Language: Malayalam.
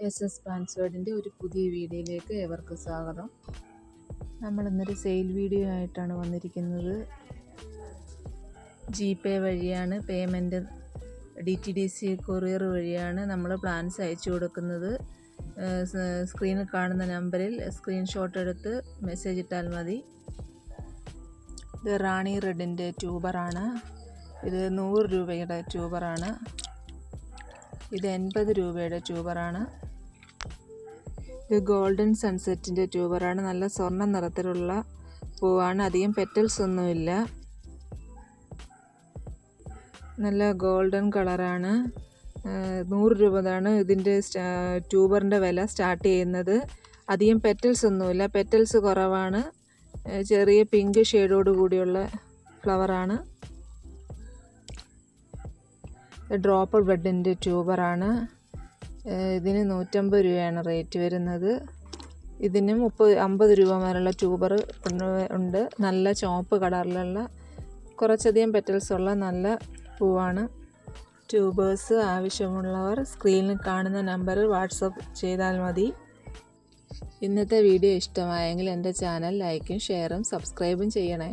SS പാൻസ്വേർഡിൻ്റെ ഒരു പുതിയ വീഡിയോയിലേക്ക് ഏവർക്കും സ്വാഗതം. നമ്മളിന്നൊരു സെയിൽ വീഡിയോ ആയിട്ടാണ് വന്നിരിക്കുന്നത്. GPay വഴിയാണ് പേയ്മെൻറ്റ്, DTDC കൊറിയർ വഴിയാണ് നമ്മൾ പ്ലാൻസ് അയച്ചു കൊടുക്കുന്നത്. സ്ക്രീനിൽ കാണുന്ന നമ്പറിൽ സ്ക്രീൻഷോട്ട് എടുത്ത് മെസ്സേജ് ഇട്ടാൽ മതി. ഇത് റാണി റെഡിൻ്റെ ട്യൂബറാണ്. ഇത് 100 രൂപയുടെ ട്യൂബറാണ്. ഇത് 80 രൂപയുടെ ട്യൂബറാണ്. ഇത് ഗോൾഡൻ സൺസെറ്റിൻ്റെ ട്യൂബറാണ്. നല്ല സ്വർണ്ണ നിറത്തിലുള്ള പൂവാണ്. അധികം പെറ്റൽസ് ഒന്നുമില്ല. നല്ല ഗോൾഡൻ കളറാണ്. 100 രൂപയാണ് ഇതിൻ്റെ ട്യൂബറിൻ്റെ വില സ്റ്റാർട്ട് ചെയ്യുന്നത്. അധികം പെറ്റൽസ് ഒന്നുമില്ല, പെറ്റൽസ് കുറവാണ്. ചെറിയ പിങ്ക് ഷെയ്ഡോട് കൂടിയുള്ള ഫ്ലവറാണ്. ഡ്രോപ്പ് ബെഡിൻ്റെ ട്യൂബറാണ്. ഇതിന് 150 രൂപയാണ് റേറ്റ് വരുന്നത്. ഇതിന് 50 രൂപ വരെയുള്ള ട്യൂബർ ഉണ്ട്. നല്ല ചുവപ്പ് കളറിലുള്ള കുറച്ചധികം പെറ്റൽസ് ഉള്ള നല്ല പൂവാണ്. ട്യൂബേഴ്സ് ആവശ്യമുള്ളവർ സ്ക്രീനിൽ കാണുന്ന നമ്പറിൽ വാട്സപ്പ് ചെയ്താൽ മതി. ഇന്നത്തെ വീഡിയോ ഇഷ്ടമായെങ്കിൽ എൻ്റെ ചാനൽ ലൈക്കും ഷെയറും സബ്സ്ക്രൈബും ചെയ്യണേ.